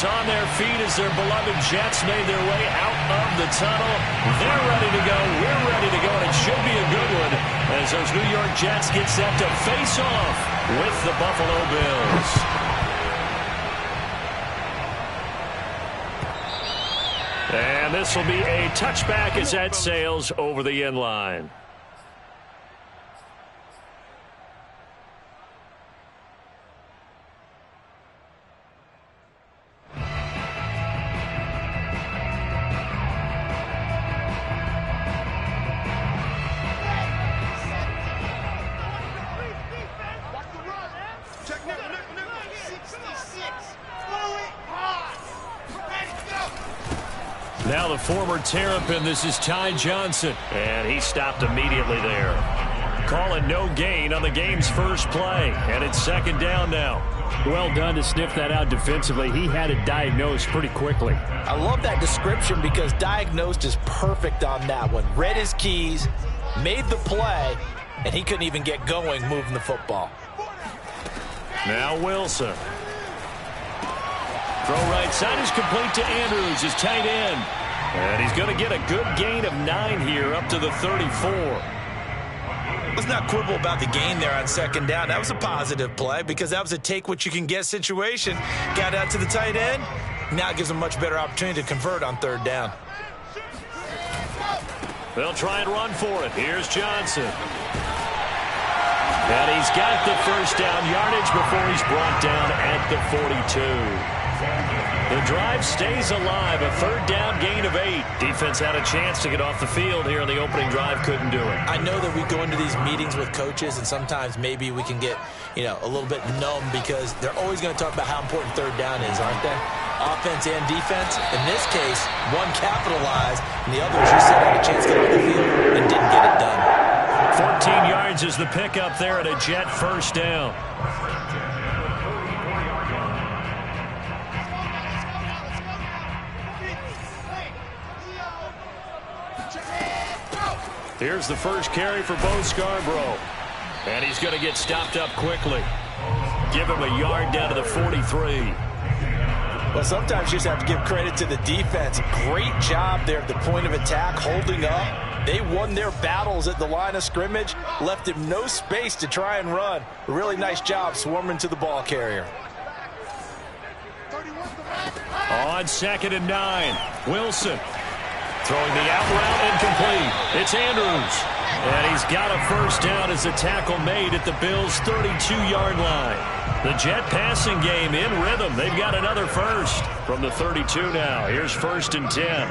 fans on their feet as their beloved Jets made their way out of the tunnel. They're ready to go. We're ready to go, and it should be a good one as those New York Jets get set to face off with the Buffalo Bills. And this will be a touchback as that sails over the end line. Now the former Terrapin, this is Ty Johnson. And he stopped immediately there. Calling no gain on the game's first play. And it's second down now. Well done to sniff that out defensively. He had it diagnosed pretty quickly. I love that description because diagnosed is perfect on that one. Read his keys, made the play, and he couldn't even get going moving the football. Now Wilson. Throw right side is complete to Andrews, his tight end. And he's going to get a good gain of 9 here up to the 34. Let's not quibble about the gain there on second down. That was a positive play because that was a take-what-you-can-get situation. Got out to the tight end. Now it gives him a much better opportunity to convert on third down. They'll try and run for it. Here's Johnson. And he's got the first down yardage before he's brought down at the 42. The drive stays alive. A third down gain of 8. Defense had a chance to get off the field here in the opening drive. Couldn't do it. I know that we go into these meetings with coaches, and sometimes maybe we can get, a little bit numb because they're always going to talk about how important third down is, aren't they? Offense and defense. In this case, one capitalized, and the other, as you said, had a chance to get off the field and didn't get it done. 14 yards is the pickup there at a Jet first down. Here's the first carry for Bo Scarborough. And he's going to get stopped up quickly. Give him a yard down to the 43. Well, sometimes you just have to give credit to the defense. Great job there at the point of attack, holding up. They won their battles at the line of scrimmage, left him no space to try and run. A really nice job swarming to the ball carrier. On 2nd and 9, Wilson. Throwing the out route incomplete. It's Andrews. And he's got a first down as the tackle made at the Bills' 32-yard line. The Jet passing game in rhythm. They've got another first from the 32 now. Here's 1st and 10.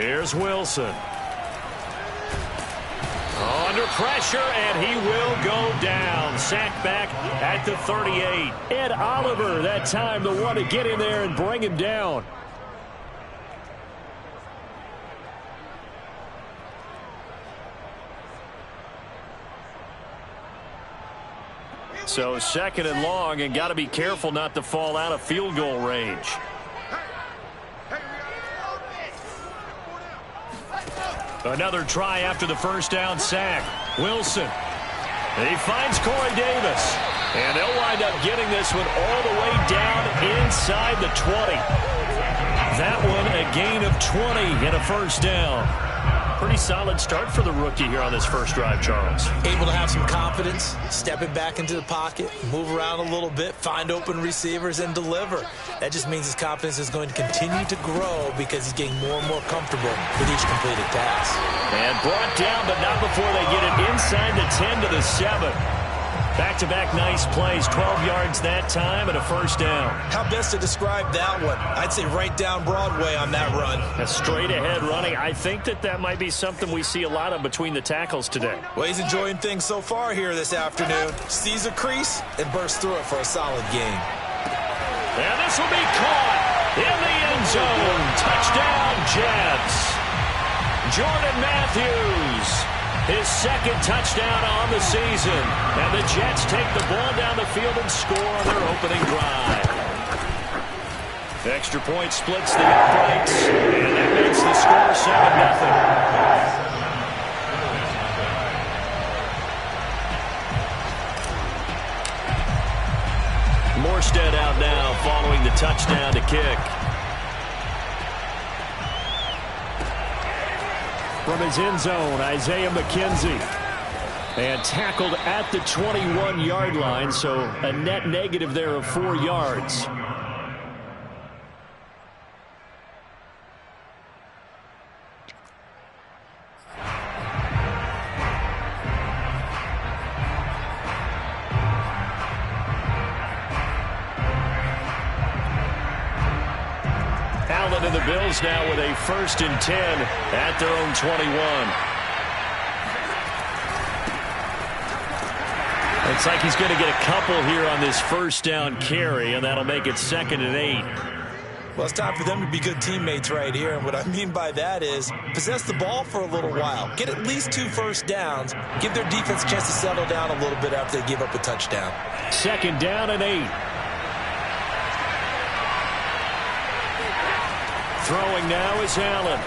Here's Wilson. Under pressure, and he will go down. Sacked back at the 38. Ed Oliver, that time, the one to get in there and bring him down. So 2nd and long, and got to be careful not to fall out of field goal range. Another try after the first down sack. Wilson. He finds Corey Davis. And they'll wind up getting this one all the way down inside the 20. That one a gain of 20 and a first down. Pretty solid start for the rookie here on this first drive, Charles. Able to have some confidence, stepping back into the pocket, move around a little bit, find open receivers, and deliver. That just means his confidence is going to continue to grow because he's getting more and more comfortable with each completed pass. And brought down, but not before they get it inside the 10 to the 7. Back-to-back nice plays, 12 yards that time and a first down. How best to describe that one? I'd say right down Broadway on that run. A straight-ahead running. I think that might be something we see a lot of between the tackles today. Well, he's enjoying things so far here this afternoon. Sees a crease and bursts through it for a solid gain. And this will be caught in the end zone. Touchdown, Jets. Jordan Matthews. His second touchdown on the season. And the Jets take the ball down the field and score on their opening drive. The extra point splits the uprights. And that makes the score 7-0. Morstead out now following the touchdown to kick. From his end zone, Isaiah McKenzie. And tackled at the 21-yard line, so a net negative there of 4 yards. Allen and the Bills now with a 1st and 10 at their own 21. Looks like he's going to get a couple here on this 1st down carry, and that'll make it 2nd and 8. Well, it's time for them to be good teammates right here. And what I mean by that is possess the ball for a little while. Get at least 2 first downs. Give their defense a chance to settle down a little bit after they give up a touchdown. 2nd down and 8. Throwing now is Allen.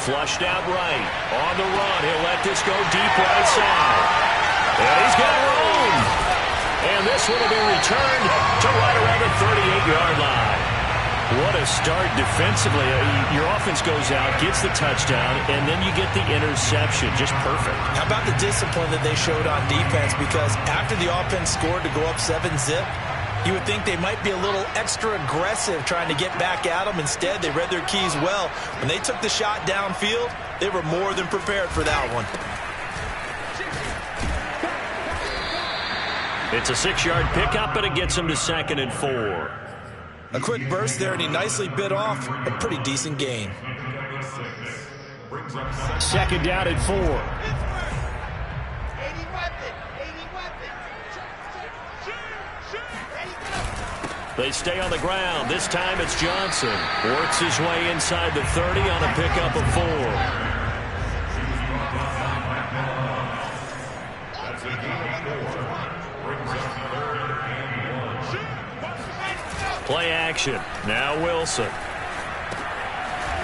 Flushed out right. On the run. He'll let this go deep right side. And he's got room. And this one will be returned to right around the 38-yard line. What a start defensively. Your offense goes out, gets the touchdown, and then you get the interception. Just perfect. How about the discipline that they showed on defense? Because after the offense scored to go up 7-zip, you would think they might be a little extra aggressive trying to get back at them. Instead, they read their keys well. When they took the shot downfield, they were more than prepared for that one. It's a 6-yard pickup, and it gets him to 2nd and 4. A quick burst there, and he nicely bit off a pretty decent gain. 2nd down and 4. They stay on the ground. This time it's Johnson. Works his way inside the 30 on a pickup of 4. Play action. Now Wilson.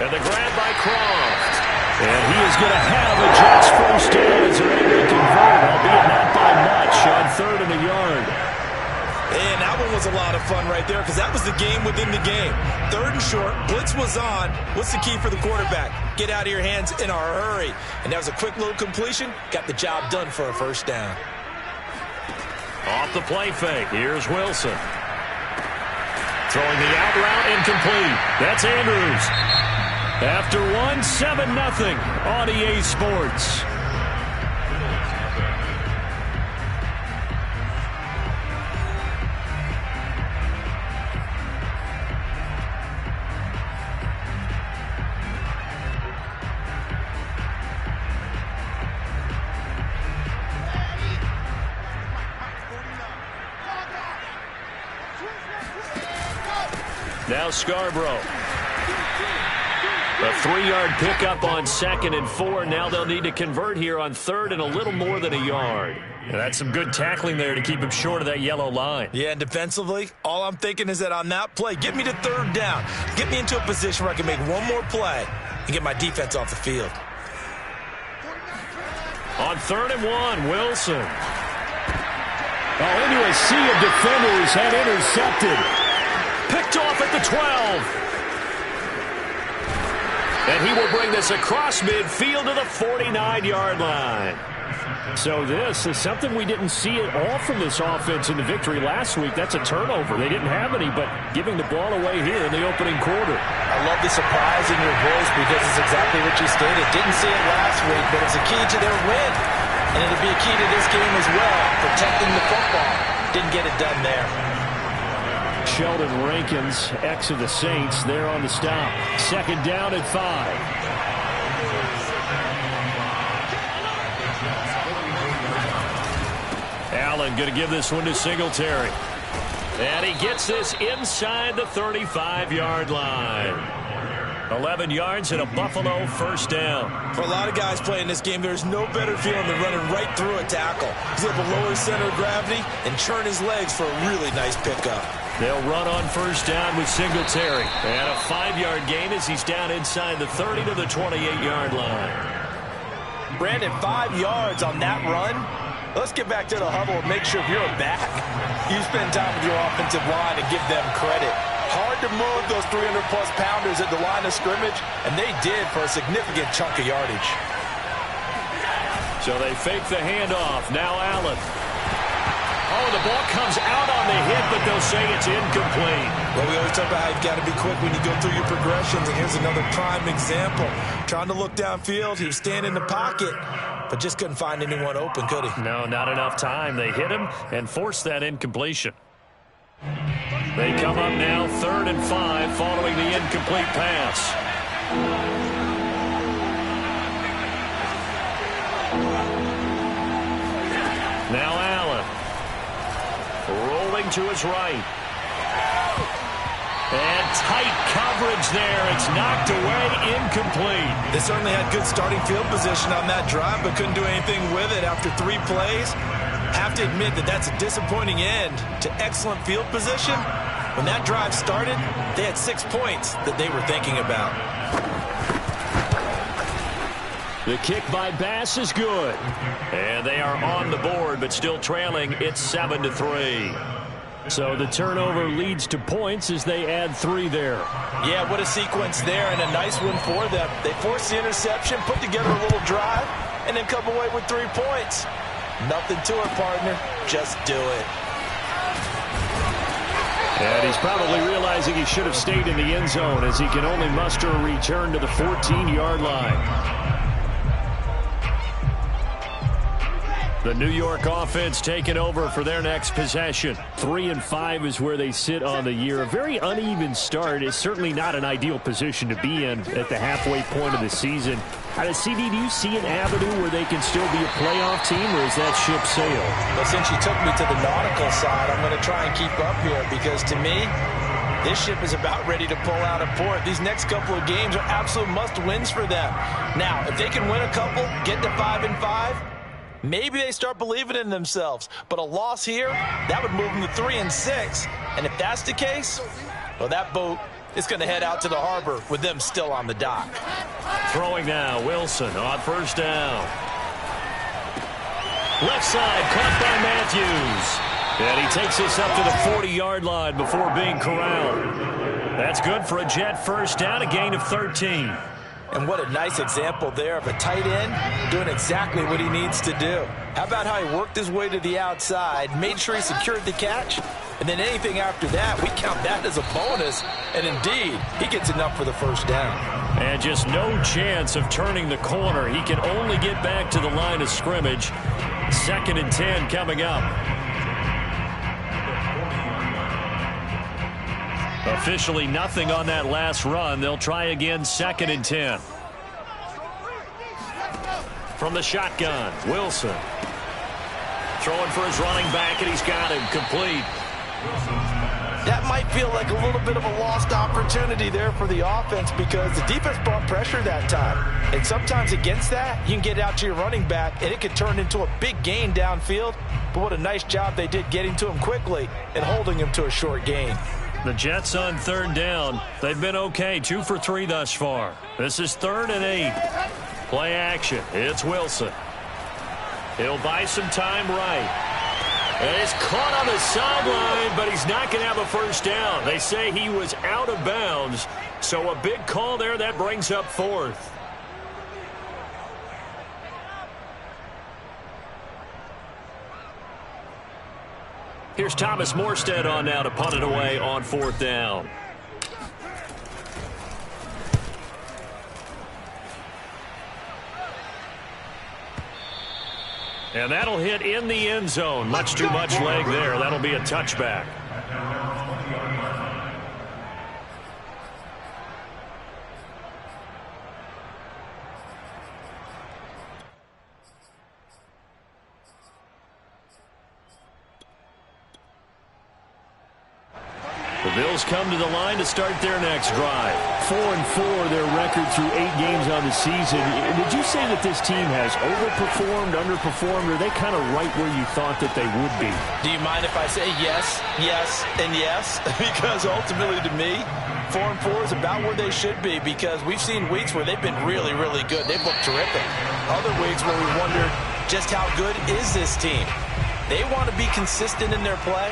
And the grab by Croft. And he is going to have a Jets 1st down as they're able to convert, albeit not by much, on 3rd and a yard. And that one was a lot of fun right there because that was the game within the game. 3rd and short. Blitz was on. What's the key for the quarterback? Get out of your hands in a hurry. And that was a quick little completion. Got the job done for a 1st down. Off the play fake. Here's Wilson. Throwing the out route incomplete. That's Andrews. After 7-0 on EA Sports. Now Scarborough. A 3-yard pickup on 2nd and 4. Now they'll need to convert here on 3rd and a little more than a yard. And that's some good tackling there to keep him short of that yellow line. Yeah, and defensively, all I'm thinking is that on that play, get me to 3rd down. Get me into a position where I can make one more play and get my defense off the field. On 3rd and 1, Wilson. Into a sea of defenders and intercepted. Picked off at the 12. And he will bring this across midfield to the 49-yard line. So this is something we didn't see at all from this offense in the victory last week. That's a turnover. They didn't have any, but giving the ball away here in the opening quarter. I love the surprise in your voice because it's exactly what you stated. Didn't see it last week, but it's a key to their win. And it'll be a key to this game as well, protecting the football. Didn't get it done there. Sheldon Rankins, ex of the Saints, there on the stop. 2nd down and 5. Allen going to give this one to Singletary. And he gets this inside the 35-yard line. 11 yards and a Buffalo 1st down. For a lot of guys playing this game, there's no better feeling than running right through a tackle. He's able to lower center of gravity and churn his legs for a really nice pickup. They'll run on 1st down with Singletary. And a 5-yard gain as he's down inside the 30 to the 28-yard line. Brandon, 5 yards on that run. Let's get back to the huddle and make sure if you're a back, you spend time with your offensive line and give them credit. Hard to move those 300-plus pounders at the line of scrimmage, and they did for a significant chunk of yardage. So they fake the handoff. Now Allen. Oh, the ball comes out on the hit, but they'll say it's incomplete. Well, we always talk about how you've got to be quick when you go through your progressions, and here's another prime example. Trying to look downfield, he was standing in the pocket, but just couldn't find anyone open, could he? No, not enough time. They hit him and forced that incompletion. They come up now 3rd and 5 following the incomplete pass. Now Allen. Rolling to his right. And tight coverage there. It's knocked away, incomplete. They certainly had good starting field position on that drive, but couldn't do anything with it after 3 plays. Have to admit that that's a disappointing end to excellent field position. When that drive started, they had 6 points that they were thinking about. The kick by Bass is good. And they are on the board, but still trailing. It's 7-3. So the turnover leads to points as they add 3 there. Yeah, what a sequence there, and a nice one for them. They forced the interception, put together a little drive, and then come away with 3 points. Nothing to it, partner. Just do it. And he's probably realizing he should have stayed in the end zone as he can only muster a return to the 14-yard line. The New York offense taking over for their next possession. 3-5 is where they sit on the year. A very uneven start is certainly not an ideal position to be in at the halfway point of the season. CD, do you see an avenue where they can still be a playoff team, or is that ship sailed? Well, since you took me to the nautical side, I'm going to try and keep up here because, to me, this ship is about ready to pull out of port. These next couple of games are absolute must-wins for them. Now, if they can win a couple, get to 5-5, maybe they start believing in themselves. But a loss here, that would move them to 3-6. And if that's the case, well, that boat is going to head out to the harbor with them still on the dock. Throwing now, Wilson on 1st down. Left side, caught by Matthews. And he takes this up to the 40-yard line before being corralled. That's good for a Jet 1st down, a gain of 13. And what a nice example there of a tight end doing exactly what he needs to do. How about how he worked his way to the outside, made sure he secured the catch, and then anything after that, we count that as a bonus. And indeed, he gets enough for the 1st down. And just no chance of turning the corner. He can only get back to the line of scrimmage. 2nd and 10 coming up. Officially nothing on that last run. They'll try again 2nd and 10. From the shotgun, Wilson. Throwing for his running back, and he's got him complete. That might feel like a little bit of a lost opportunity there for the offense because the defense brought pressure that time. And sometimes against that, you can get out to your running back, and it could turn into a big gain downfield. But what a nice job they did getting to him quickly and holding him to a short gain. The Jets on 3rd down. They've been okay, 2 for 3 thus far. This is 3rd and 8. Play action. It's Wilson. He'll buy some time right. And he's caught on the sideline, but he's not going to have a 1st down. They say he was out of bounds, so a big call there. That brings up 4th. Here's Thomas Morstead on now to punt it away on 4th down. And that'll hit in the end zone. Much too much leg there. That'll be a touchback. The Bills come to the line to start their next drive. 4-4, their record through 8 games on the season. Would you say that this team has overperformed, underperformed, or are they kind of right where you thought that they would be? Do you mind if I say yes, yes, and yes? Because ultimately to me, 4-4 is about where they should be because we've seen weeks where they've been really, really good. They've looked terrific. Other weeks where we wondered just how good is this team. They want to be consistent in their play,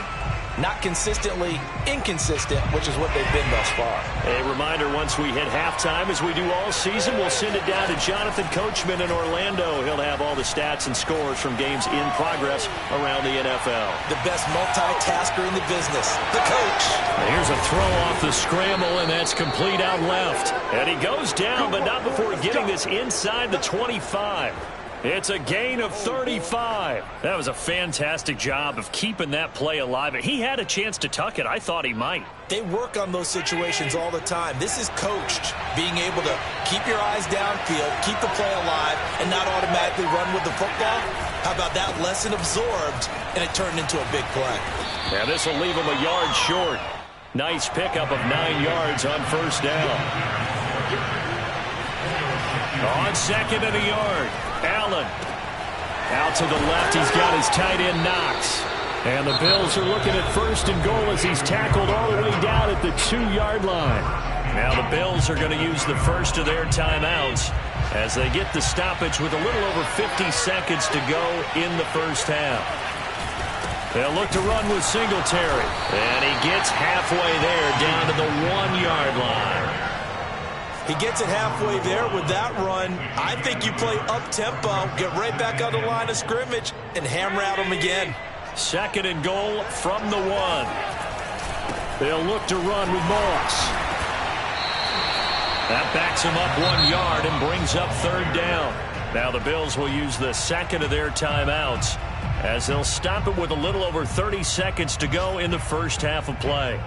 not consistently inconsistent, which is what they've been thus far. A reminder, once we hit halftime, as we do all season, we'll send it down to Jonathan Coachman in Orlando. He'll have all the stats and scores from games in progress around the NFL. The best multitasker in the business, the coach. Here's a throw off the scramble, and that's complete out left. And he goes down, but not before getting this inside the 25. It's a gain of 35. That was a fantastic job of keeping that play alive. He had a chance to tuck it. I thought he might. They work on those situations all the time. This is coached, being able to keep your eyes downfield, keep the play alive, and not automatically run with the football. How about that lesson absorbed, and it turned into a big play? Yeah, this will leave him a yard short. Nice pickup of 9 yards on first down. On second and a yard. Allen out to the left. He's got his tight end Knox. And the Bills are looking at first and goal as he's tackled all the way down at the 2-yard line. Now the Bills are going to use the first of their timeouts as they get the stoppage with a little over 50 seconds to go in the first half. They'll look to run with Singletary. And he gets halfway there down to the 1-yard line. He gets it halfway there with that run. I think you play up-tempo, get right back on the line of scrimmage, and hammer out him again. Second and goal from the 1. They'll look to run with Moss. That backs him up 1 yard and brings up third down. Now the Bills will use the second of their timeouts as they'll stop it with a little over 30 seconds to go in the first half of play.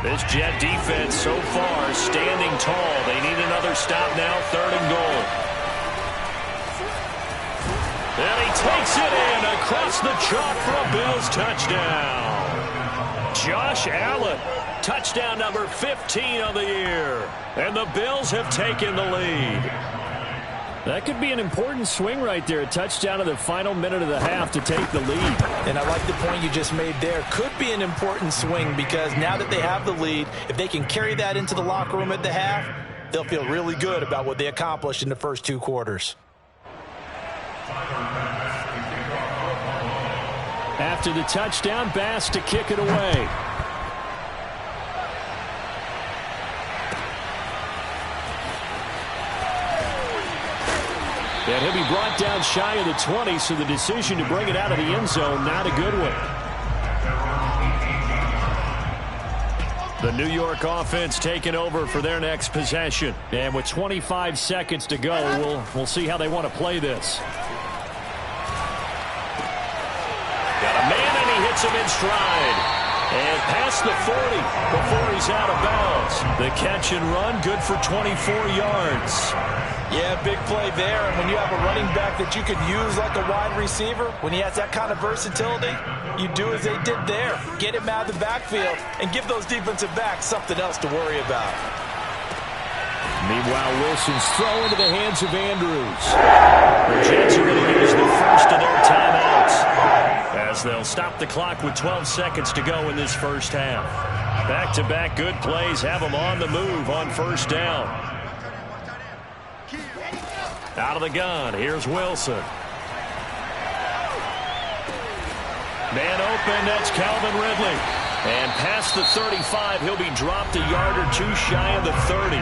This Jet defense so far standing tall. They need another stop now, third and goal. And he takes it in across the chalk for a Bills touchdown. Josh Allen, touchdown number 15 on the year. And the Bills have taken the lead. That could be an important swing right there. A touchdown in the final minute of the half to take the lead. And I like the point you just made there. Could be an important swing because now that they have the lead, if they can carry that into the locker room at the half, they'll feel really good about what they accomplished in the first 2 quarters. After the touchdown, Bass to kick it away. And he'll be brought down shy of the 20, so the decision to bring it out of the end zone, not a good one. The New York offense taking over for their next possession. And with 25 seconds to go, we'll see how they want to play this. Got a man, and he hits him in stride. And past the 40 before he's out of bounds. The catch and run, good for 24 yards. Yeah, big play there. And when you have a running back that you could use like a wide receiver, when he has that kind of versatility, you do as they did there. Get him out of the backfield and give those defensive backs something else to worry about. Meanwhile, Wilson's throw into the hands of Andrews. The Jets are going to use the first of their timeouts as they'll stop the clock with 12 seconds to go in this first half. Back-to-back good plays have them on the move on first down. Out of the gun, here's Wilson. Man open, that's Calvin Ridley. And past the 35, he'll be dropped a yard or 2 shy of the 30.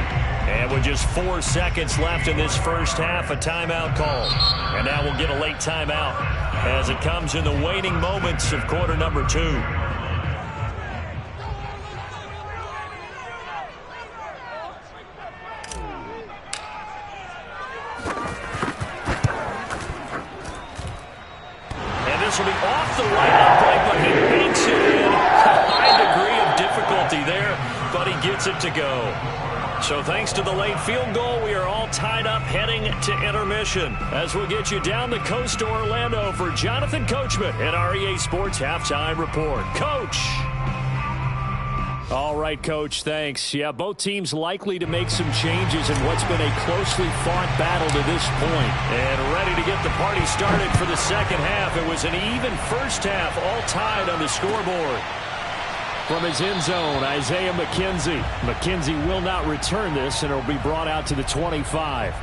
And with just 4 seconds left in this first half, a timeout call. And now we'll get a late timeout as it comes in the waning moments of quarter number 2. Will be off the right play, but he makes it in. A high degree of difficulty there, but he gets it to go. So thanks to the late field goal, we are all tied up heading to intermission as we'll get you down the coast to Orlando for Jonathan Coachman at our EA Sports Halftime Report. Coach. All right, Coach, thanks. Yeah, both teams likely to make some changes in what's been a closely fought battle to this point. And ready to get the party started for the second half. It was an even first half, all tied on the scoreboard. From his end zone, Isaiah McKenzie. McKenzie will not return this, and it will be brought out to the 25.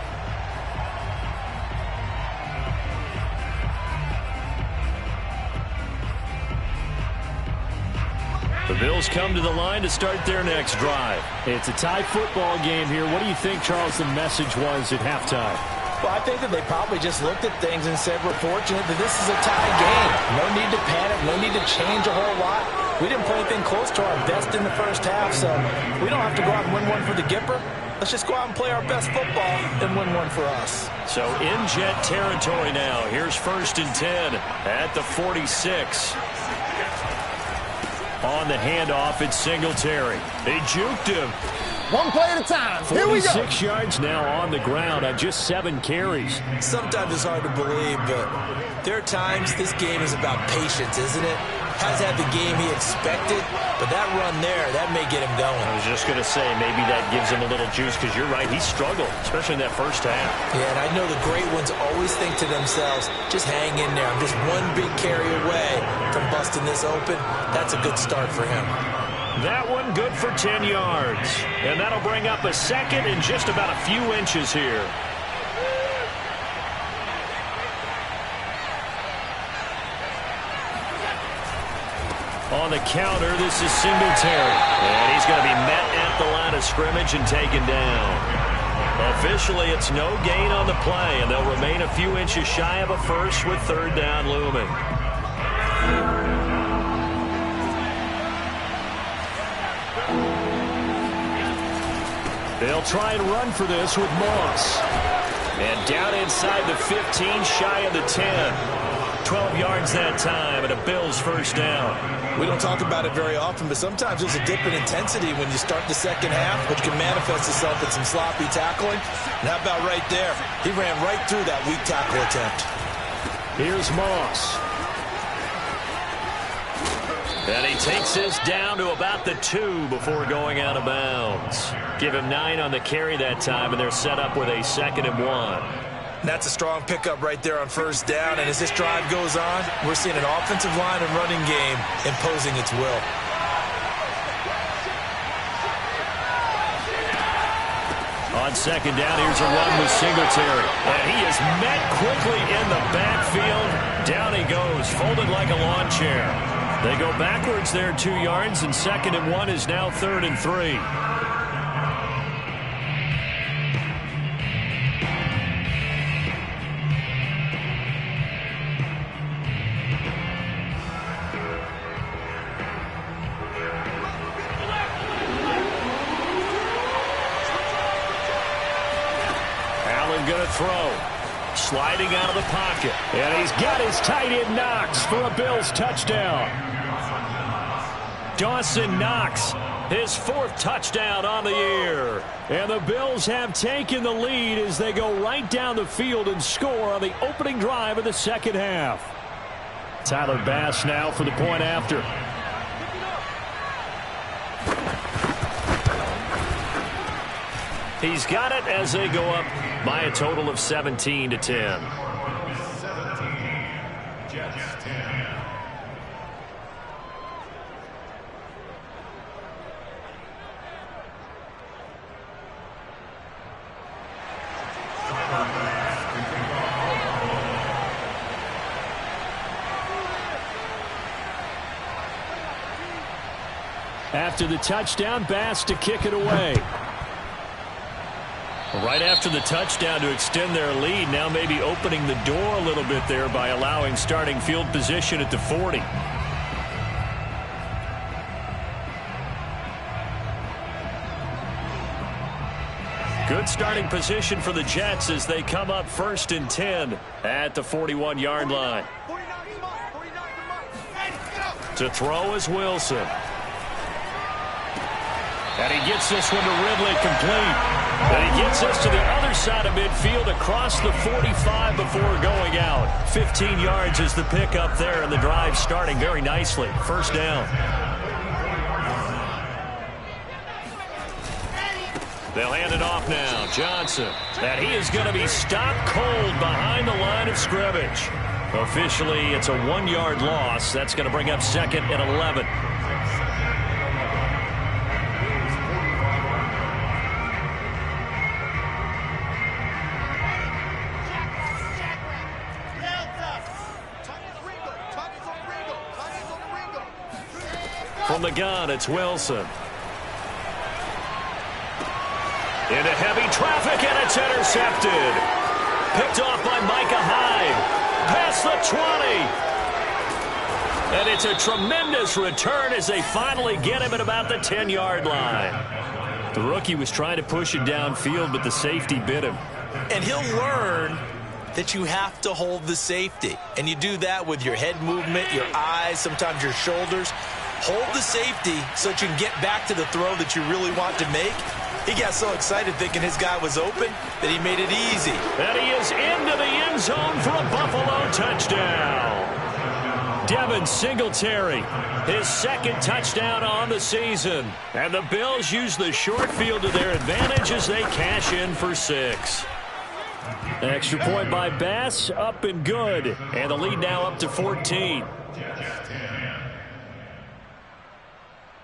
The Bills come to the line to start their next drive. It's a tie football game here. What do you think, Charles, the message was at halftime? Well, I think that they probably just looked at things and said, we're fortunate that this is a tie game. No need to panic. No need to change a whole lot. We didn't play anything close to our best in the first half, so we don't have to go out and win one for the Gipper. Let's just go out and play our best football and win one for us. So in Jet territory now. Here's 1st and 10 at the 46. On the handoff, it's Singletary. They juked him. One play at a time. Here we go. 46 yards now on the ground on just 7 carries. Sometimes it's hard to believe, but there are times this game is about patience, isn't it? Has had the game he expected, but that run there, that may get him going. I was just going to say, maybe that gives him a little juice, because you're right, he struggled, especially in that first half. Yeah, and I know the great ones always think to themselves, just hang in there. I'm just one big carry away from busting this open. That's a good start for him. That one good for 10 yards. And that'll bring up a second and just about a few inches here. On the counter, this is Singletary. And he's going to be met at the line of scrimmage and taken down. Officially, it's no gain on the play, and they'll remain a few inches shy of a first with 3rd down looming. They'll try and run for this with Moss. And down inside the 15, shy of the 10. 12 yards that time, and a Bills 1st down. We don't talk about it very often, but sometimes there's a dip in intensity when you start the second half, which can manifest itself in some sloppy tackling. And how about right there? He ran right through that weak tackle attempt. Here's Moss. And he takes this down to about the 2 before going out of bounds. Give him 9 on the carry that time, and they're set up with a 2nd and 1. That's a strong pickup right there on 1st down, and as this drive goes on, we're seeing an offensive line and running game imposing its will. On 2nd down, here's a run with Singletary. And he is met quickly in the backfield. Down he goes, folded like a lawn chair. They go backwards there 2 yards, and 2nd and 1 is now 3rd and 3. Going to throw. Sliding out of the pocket. And he's got his tight end Knox for a Bills touchdown. Dawson Knox, his 4th touchdown on the year. And the Bills have taken the lead as they go right down the field and score on the opening drive of the second half. Tyler Bass now for the point after. He's got it as they go up by a total of 17 to 10. After the touchdown, Bass to kick it away. Right after the touchdown to extend their lead, now maybe opening the door a little bit there by allowing starting field position at the 40. Good starting position for the Jets as they come up 1st and 10 at the 41-yard line. To throw is Wilson. And he gets this one to Ridley complete. And he gets this to the other side of midfield across the 45 before going out. 15 yards is the pickup there, and the drive starting very nicely. 1st down. They'll hand it off now. Johnson. And he is going to be stopped cold behind the line of scrimmage. Officially, it's a 1-yard loss. That's going to bring up 2nd and 11. From the gun, it's Wilson. Into heavy traffic, and it's intercepted. Picked off by Micah Hyde. Past the 20. And it's a tremendous return as they finally get him at about the 10-yard line. The rookie was trying to push it downfield, but the safety bit him. And he'll learn that you have to hold the safety. And you do that with your head movement, your eyes, sometimes your shoulders. Hold the safety so that you can get back to the throw that you really want to make. He got so excited thinking his guy was open that he made it easy. And he is into the end zone for a Buffalo touchdown. Devin Singletary, his 2nd touchdown on the season. And the Bills use the short field to their advantage as they cash in for 6. Extra point by Bass, up and good. And the lead now up to 14.